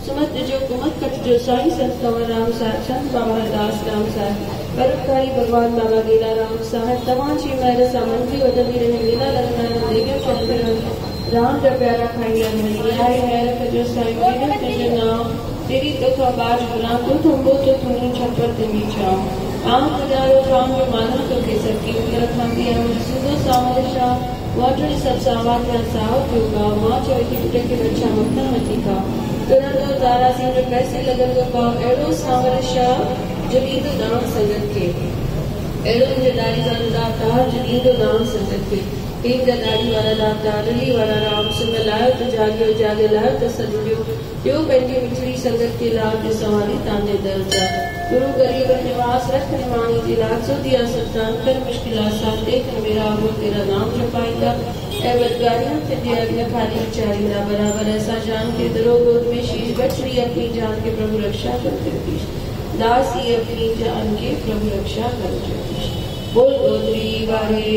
सुमत जो कुमत कट जो साई संत कंवर राम साहब संत बाबा हरदास राम साहब परोपकारी भगवान बाबा लीला राम साहब तमाची मेरे सामंती वदली रहे लीला लगना देगे चंद्र राम का प्यारा खाई आए मेरे जो साई मेरे तेरे नाम तेरी तो बाज बुला तो तुम वो तो तुमने छप्पर तुम चाओ आम हजारों काम जो मानव तो के सबकी रखा दिया सुबह सामोशा वाटड़ी सब सामान का साव क्योंगा माँ चौथी कुटे के बच्चा मक्ता मती का तुरंत तारा सिंह जो पैसे लगन को पाओ एड़ो सामोशा जलीद दान संगत के एड़ो जदारी वाला दाता जलीद दान संगत के तीन जदारी वाला दाता रली वाला राम सुन लायो तो जागे लायो तो सजुड़ियो यो पंहिंजी मिठड़ी संगत के लाभ जो सवारी ताने दर्जा गुरु गरीब निवास रख निमानी जी लाख सो दिया सत्तान कर मुश्किल आसान देख मेरा वो तेरा नाम जपाएगा ऐ बदगारियां ते दिया न खाली उचारी ना बराबर ऐसा जान के दरो गोद में शीश बचड़ी अपनी जान के प्रभु रक्षा कर जगदीश दास ही अपनी जान के प्रभु रक्षा कर जगदीश बोल गोदरी वारे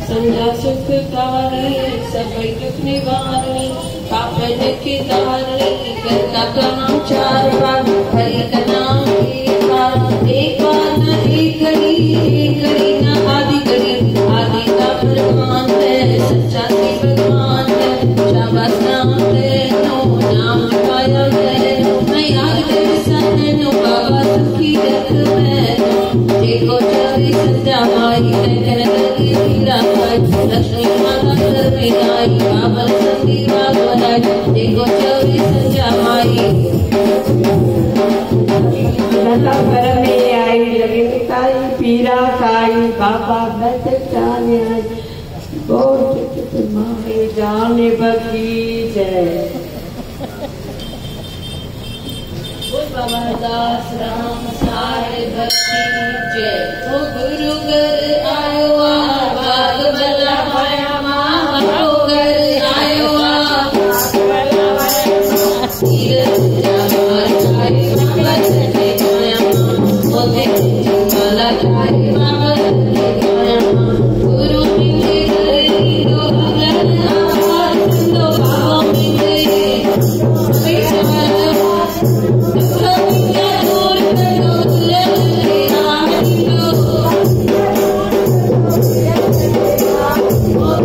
संजा सुख कारी सबई दुख निवारणी पापन की तारणी करता का नाम चार बार हरि का नाम एक बार न एक घड़ी न आदि का भगवान है सच्चा से भगवान है शाबाश नाम है नो नाम पाया है मैं याद तेरे सामने नो बाबा सुखी रख मैं देखो चली सच्चा माई है हीरा लक्ष्मी माता घर में आई बाबा संगी बाबा देखो चौरी सच्चा माई लता घर में आई लगे ताई पीरा खाई बाबा बत जाने आई बहुत माई जाने बगी जय बाबा दास राम सारे भक्ति जय ओ गुरु घर आयो बाग बला माया माँ घर आयो Oh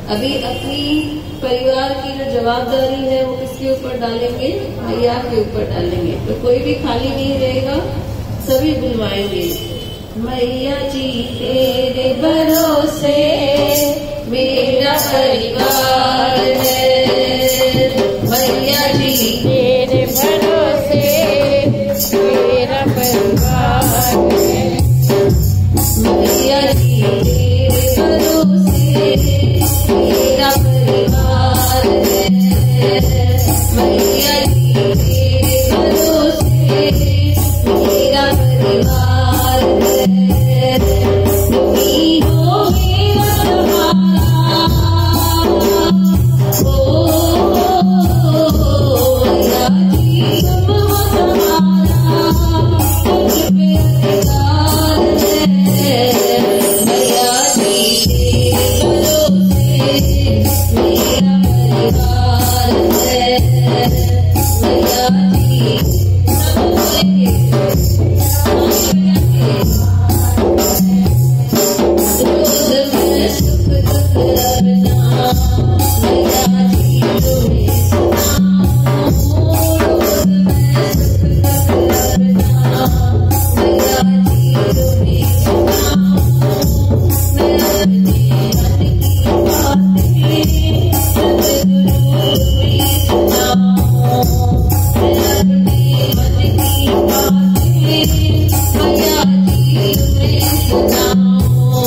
अभी अपनी परिवार की जो जवाबदारी है वो किसके ऊपर डालेंगे? मैया के ऊपर डालेंगे। तो कोई भी खाली नहीं रहेगा, सभी बुलवाएंगे। मैया जी तेरे भरोसे मेरा परिवार है, मैया जी तेरे भरोसे मेरा परिवार है, मैया जी तेरे भरोसे मेरा परिवार है, मैया जी तेरे भरोसे मेरा परिवार है। तुमी हो मेरा सहारा, मैया जी तुम हो सहारा, तुझ पे अधिकार है, मैया जी तेरे भरोसे मेरा परिवार है, मैया जी रोज मैं सुख दुख रखना, मैया जी तुम्हें सुनाऊं, रोज मैं सुख दुख रखना, मैया जी तुम्हें सुनाऊं, मैं अपने मन की बातें सतगुरु तुम्हें सुनाऊं, मैं अपने मन की बातें मैया जी तुम्हें सुनाऊं।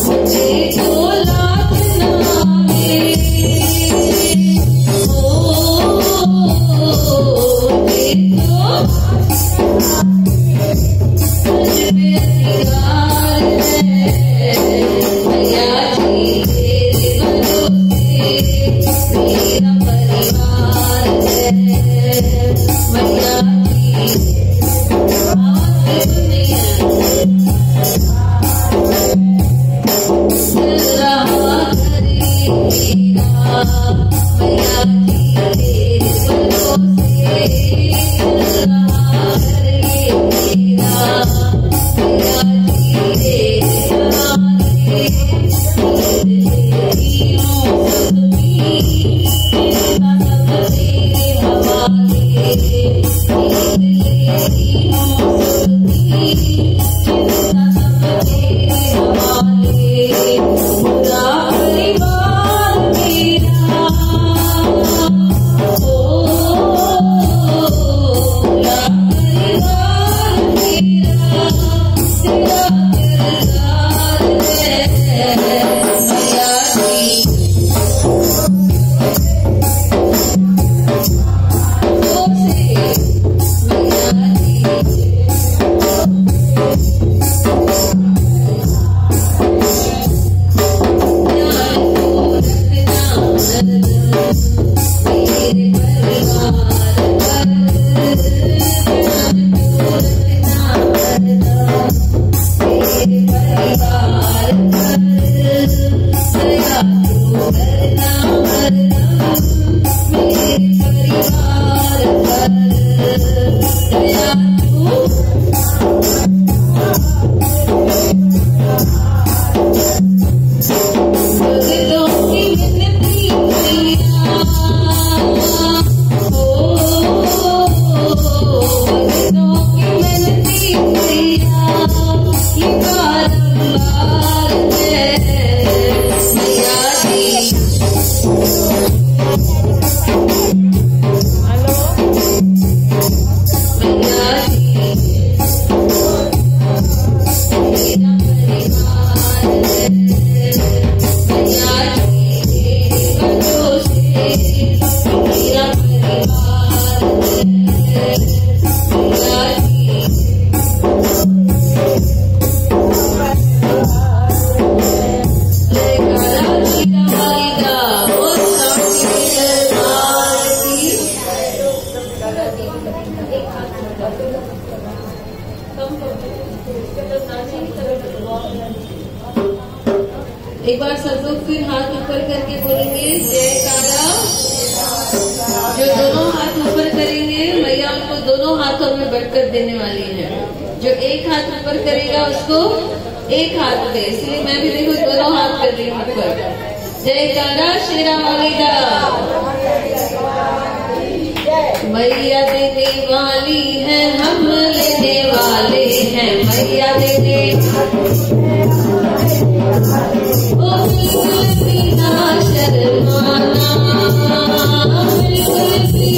मुझे तो लाज ना आवे, मुझे तो तुझ पे अधिकार है, मैया जी तेरे भरोसे मेरा परिवार है, मैया जी आवाज़ सुनिए। चल रहा घर मेरा, मैया जी तेरे भरोसे चल रहा घर मेरा, मैया जी तेरे सहारे नींद लेती हूँ सुखी, चिंता सब तेरे हवाले, नींद लेती हूँ सुखी, चिंता सब तेरे हवाले, पूरा परिवार मेरा, पूरा परिवार मेरा तेरा किरदार है, मैया जी मैया जी एक बार सब लोग फिर हाथ ऊपर करके बोलेंगे जयकारा। जो दोनों हाथ ऊपर करेंगे मैया उनको दोनों हाथों में बरकत देने वाली है। जो एक हाथ ऊपर करेगा उसको एक हाथ दे, इसलिए मैं भी देखो दोनों हाथ कर रही हूँ ऊपर। जयकारा शेरा वाली दा। मैया देने वाली है, हम लेने वाले हैं। मैया देने ओ बिल्कुल भी ना शर्माना, बिल्कुल भी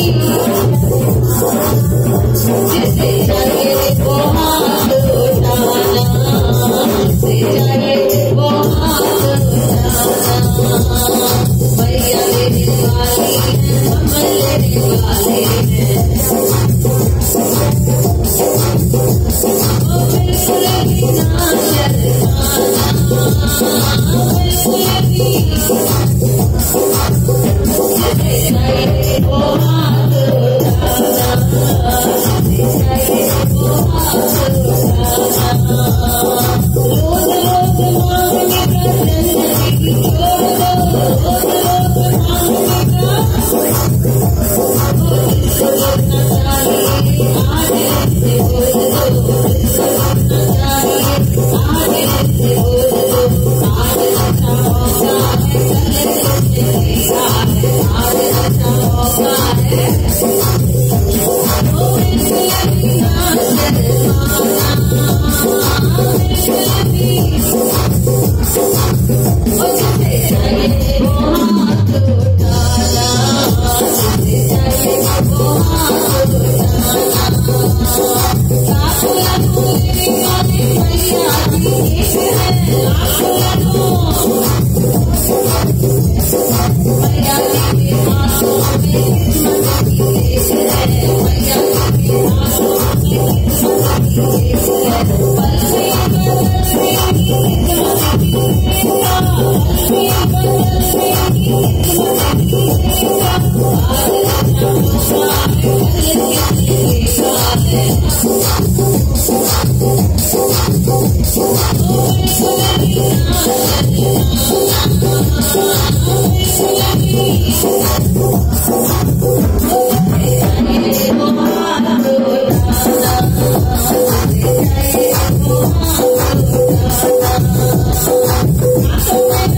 जिसे चाहिए वो हाथ उठाना, जिसे चाहिए वो हाथ उठाना। मैया देने वाली है, हम लेने वाले हैं। ओ बिल्कुल भी ना शर्माना, बिल्कुल भी जिसे चाहिए वो हाथ उठाना, जिसे चाहिए वो हाथ उठाना। रोज रोज मांगने का जल्दी छोड़ दो, रोज रोज मांगने का जिसको करना चाहिए आज से बोल दो, जिसको करना चाहिए आज से बोल दो। आज अच्छा मौका है, कल मिलेगा है, आज अच्छा मौका है। ओ बिल्कुल भी ना शर्माना, बिल्कुल भी ओ जिसे चाहिए वो हाथ उठाना, जिसे चाहिए वो हाथ उठाना। लाखों लाखों लेने वाली मैया की एक है, लाखों लाखों मैया के हाथों में किस्मत की लेख है, मैया के हाथों में किस्मत की लेख है। पल में बदलने की किस्मत की लेख, पल में बदलने की किस्मत की लेख। आज अच्छा मौका है, कल मिलेगा है। ओ बिल्कुल भी ना शर्माना, बिल्कुल भी जिसे चाहिए वो हाथ उठाना, जिसे चाहिए वो हाथ उठाना।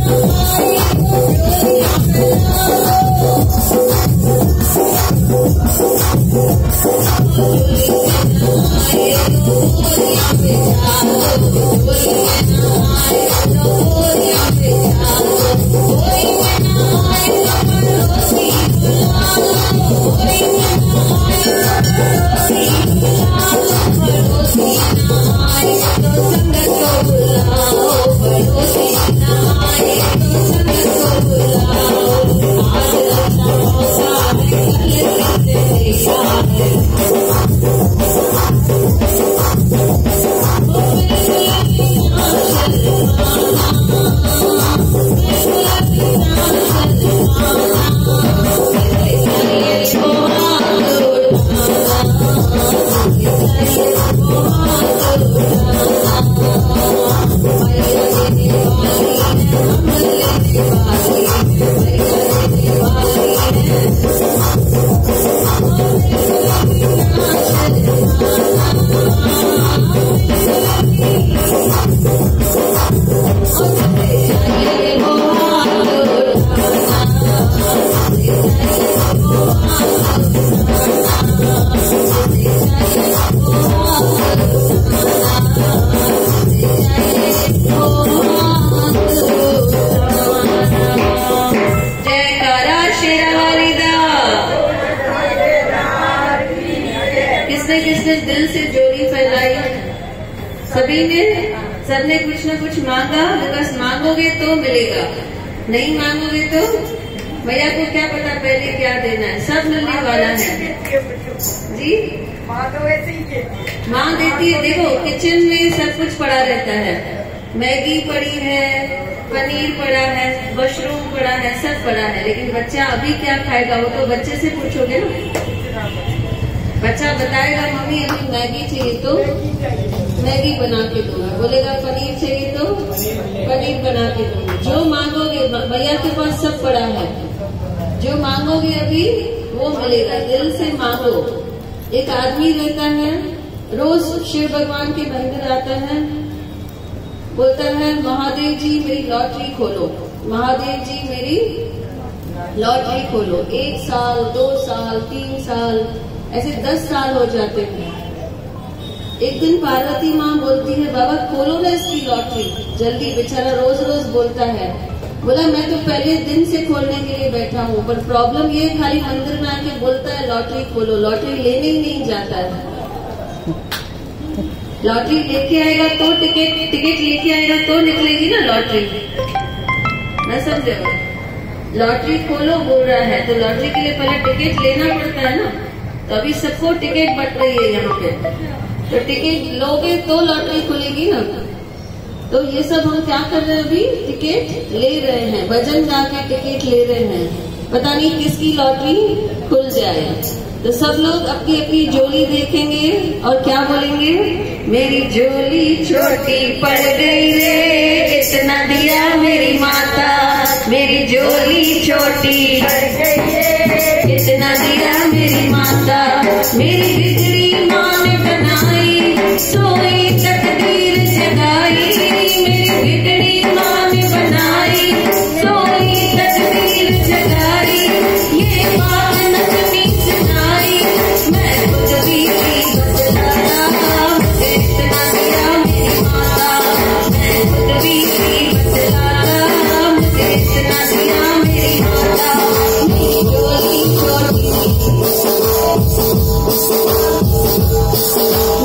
हाथों में न आए तो चोरियां फैला दो, चोरी में न आए तो बोरियां बिछा दो, चोरी में न आए तो बोरियां बिछा दो। कोई में न आए तो पड़ोसी बुला लो, कोई में न आए तो पड़ोसी बुला लो। पड़ोसी न आए तो संगत को बुलाओ, पड़ोसी न आए तो संगत को बुलाओ। आज अच्छा मौका है, कल मिलेगा है। ओ बिल्कुल भी ना शर्माना, बिल्कुल भी ना शर्माना। जिसे चाहिए वो हाथ उठाना, जिसे चाहिए वो हाथ उठाना। मैया देने वाली है, हम लेने वाले हैं। मैया देने वाली है, ओ बिल्कुल भी ना शर्माना, बिल्कुल भी ओ जिसे चाहिए वो हाथ उठाना, जिसे चाहिए वो हाथ उठाना, जिसे चाहिए वो हाथ उठाना, जिसे चाहिए वो हाथ उठाना। जयकारा शेरा वाली दा। किसने किसने दिल से जोड़ी फैलाई? सभी ने, सबने कुछ न कुछ मांगा। बस मांगोगे तो मिलेगा, नहीं मांगोगे तो भैया को क्या पता पहले क्या देना है। सब मिलने वाला है जी। माँ देती है। देखो किचन में सब कुछ पड़ा रहता है, मैगी पड़ी है, पनीर पड़ा है, मशरूम पड़ा है, सब पड़ा है। लेकिन बच्चा अभी क्या खाएगा वो तो बच्चे से पूछोगे ना। बच्चा बताएगा मम्मी अभी मैगी चाहिए तो मैगी बना के दूंगा, बोलेगा पनीर चाहिए तो पनीर बना के दूंगा। जो मांगोगे भैया के पास सब पड़ा है, जो मांगोगे अभी वो मिलेगा। दिल से मांगो। एक आदमी रहता है, रोज शिव भगवान के मंदिर आता है, बोलता है महादेव जी मेरी लॉटरी खोलो। महादेव जी मेरी लॉटरी खोलो। 1 साल, 2 साल, 3 साल, ऐसे 10 साल हो जाते थे। एक दिन पार्वती माँ बोलती है बाबा खोलो ना इसकी लॉटरी जल्दी, बेचारा रोज रोज बोलता है। बोला मैं तो पहले दिन से खोलने के लिए बैठा हूँ, पर प्रॉब्लम ये खाली मंदिर में आके बोलता है लॉटरी खोलो, लॉटरी लेने ही नहीं जाता है। लॉटरी लेके आएगा तो टिकट लेके आएगा तो निकलेगी ना लॉटरी, मैं समझे। लॉटरी खोलो बोल रहा है तो लॉटरी के लिए पहले टिकट लेना पड़ता है ना। तो अभी सबको टिकट बट रही है यहाँ पे, तो टिकट लोगे तो लॉटरी खुलेगी ना। तो ये सब हम क्या कर रहे हैं, अभी टिकट ले रहे हैं, भजन गा के टिकट ले रहे हैं, पता नहीं किसकी लॉटरी खुल जाए। तो सब लोग अपनी अपनी झोली देखेंगे और क्या बोलेंगे, मेरी झोली छोटी पड़ गई रे, इतना दिया मेरी माता, मेरी झोली छोटी पड़ गई रे, इतना दिया मेरी माता, मेरी बिगड़ी माँ ने बनाई, सोई तकदीर जगाई, मेरी बिगड़ी माँ ने बनाई, सोई तकदीर जगाई, ये बात नगनी सुनाई, मैं खुद भी बदलाया, मुझे इतना दिया मेरी माता, मैं खुद भी बदलाया, मुझे इतना दिया मेरी माता, मेरी झोली छोटी,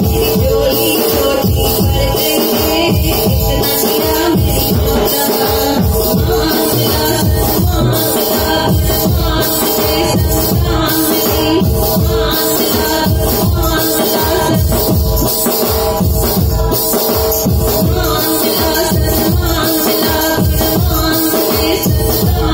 मेरी झोली छोटी पड़ गई है, इतना दिया मेरी माता, मान मिला सन्मान मिला, मान मिले संतान मिली, मान मिला सन्मान मिला, मान मिला सन्मान मिला, मान मिले संतान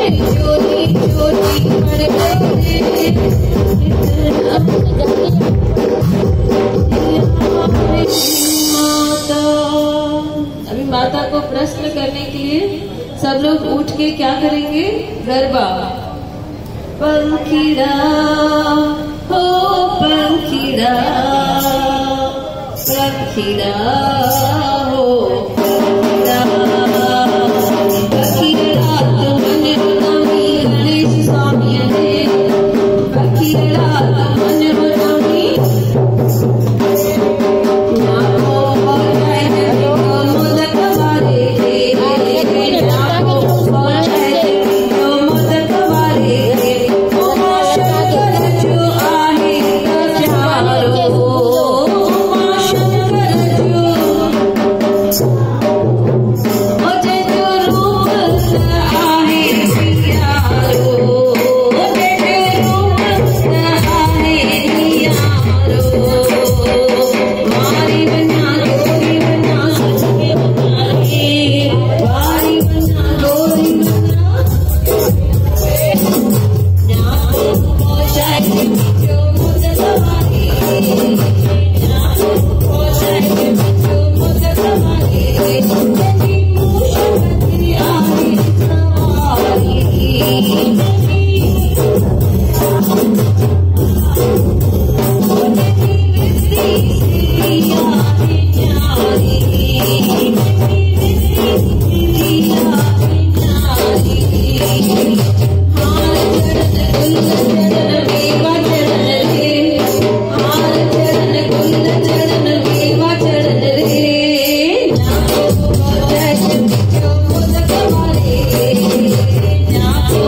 चोरी चोरी पड़ गए माता। अभी माता को प्रश्न करने के लिए सब लोग उठ के क्या करेंगे? गरबा। पंखीड़ा हो पंखीड़ा, पंखीड़ा हो पंखीड़ा, पंखीड़ा तो मन बनावी गणेश स्वामी ने, पंखीड़ा तो मन बनावी नामो बोलाय जो मोदक वाले रे, नामो बोलाय जो मोदक वाले रे, उमा शंकर जो आहे प्यारो, उमा शंकर जो ओजे जो रूप आहे प्यारो, ओजे जो रूप आहे प्यारो, मारी बना गोरी बना सके बना रे, मारी बना गोरी बना नामो बोलाय जो मोदक वाले रे, नामो बोलाय जो मोदक वाले रे, तेरी मूशवती आहे सवारी, नामो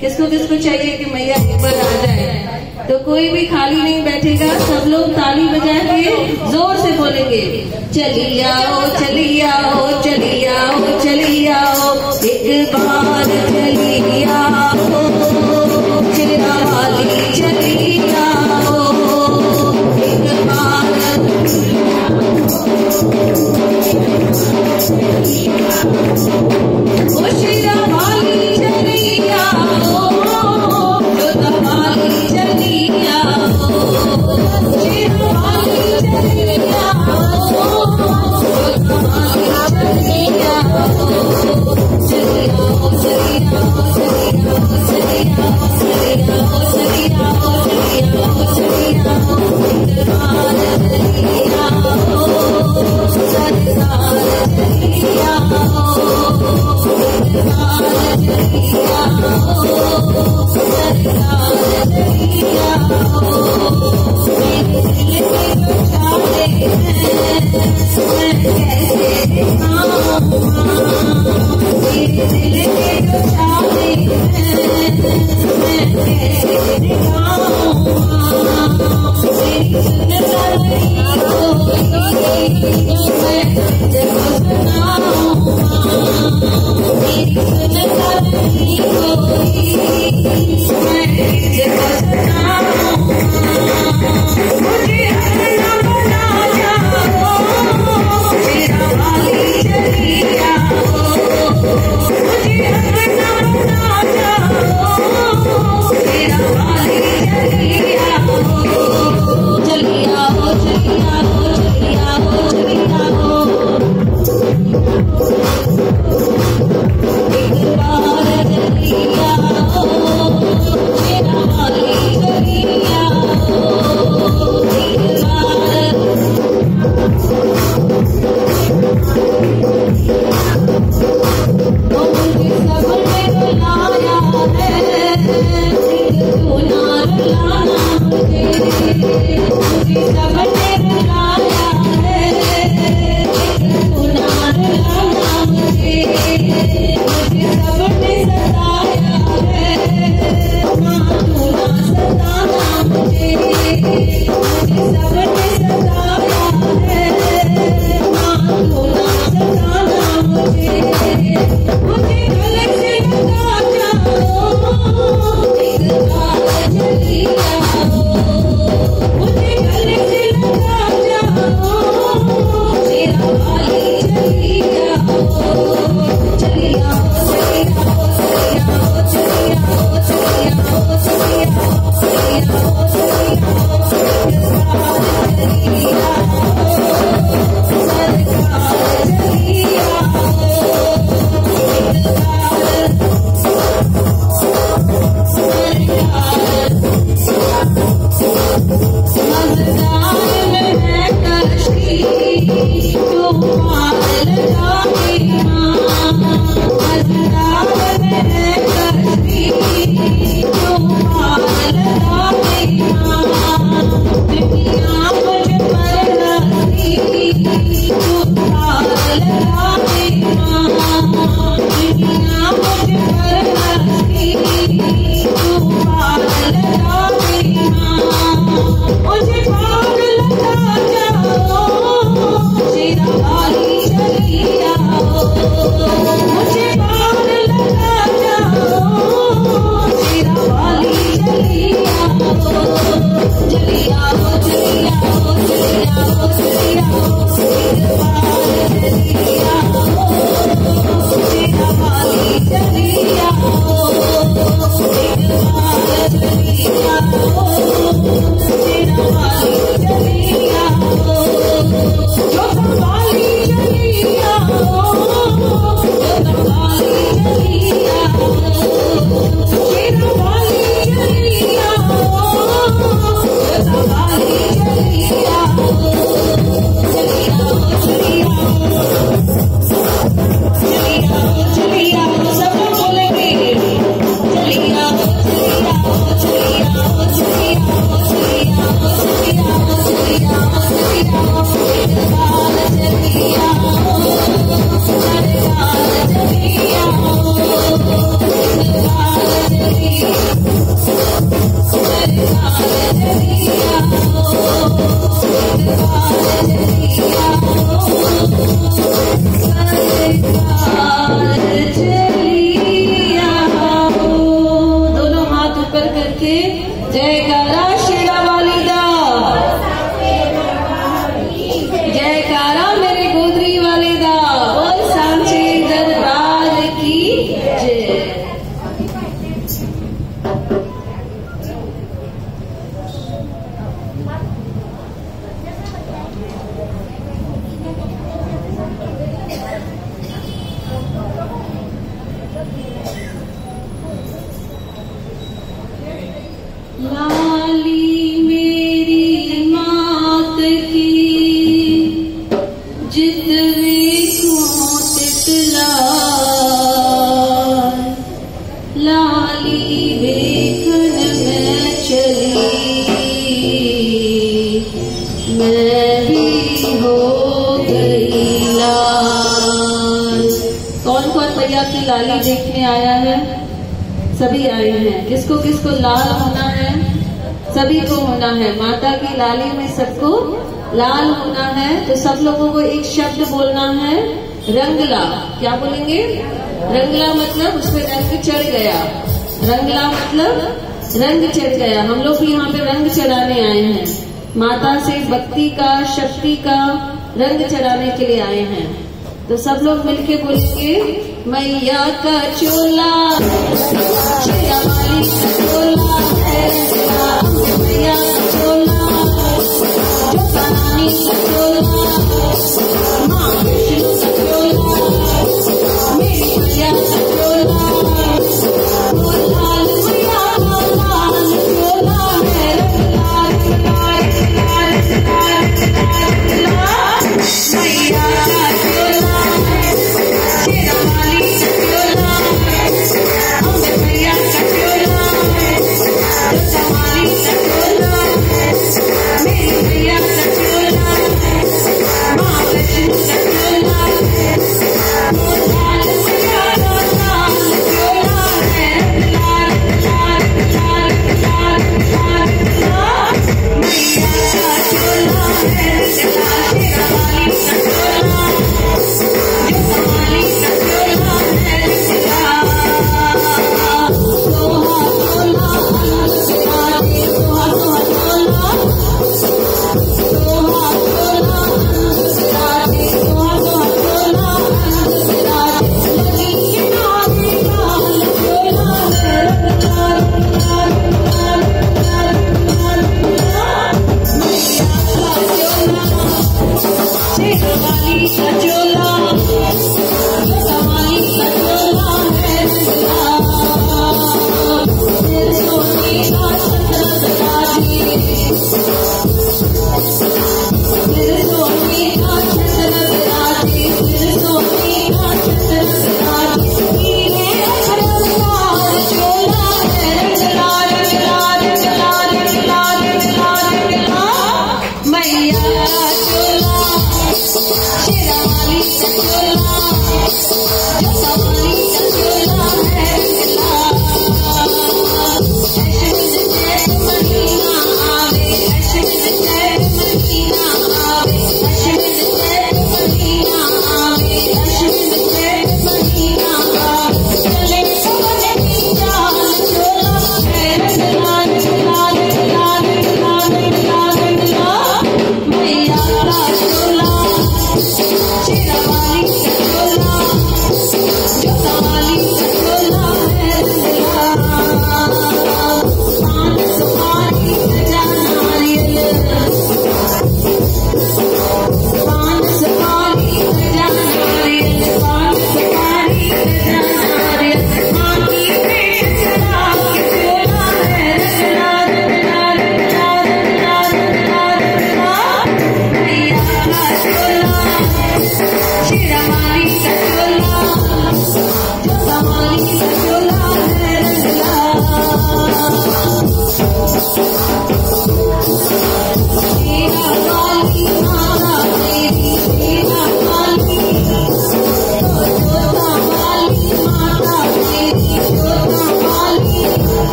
किसको किसको चाहिए कि मैया एक बार आ जाए, तो कोई भी खाली नहीं बैठेगा, सब लोग ताली बजा के जोर से बोलेंगे, चली आओ चली आओ चली आओ चली आओ, एक बार चली आओ शेरा वाली चली आओ, एक बार ओ शेरा वाली चली आओ, मुझे की लाली देखने आया है? सभी आए हैं। किसको किसको लाल होना है? सभी को होना है। माता की लाली में सबको लाल होना है। तो सब लोगों को एक शब्द बोलना है, रंगला। क्या बोलेंगे? रंगला मतलब उस पर रंग चढ़ गया। रंगला मतलब रंग चढ़ गया। हम लोग भी यहाँ पे रंग चढ़ाने आए हैं। माता से भक्ति का, शक्ति का रंग चढ़ाने के लिए आए हैं। तो सब लोग मिलके बोलेंगे, मैया का चोला, शेरा वाली का चोला है, मैया का चोला, जोता रानी का चोला, माँ विष्णु का चोला, मेरी मैया का चोला, वो लाल मैया का लाल चोला है, लाल लाल लाल लाल लाल मैया का चोला, शेरा वाली का चोला, मैया का चोला।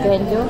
Kenjo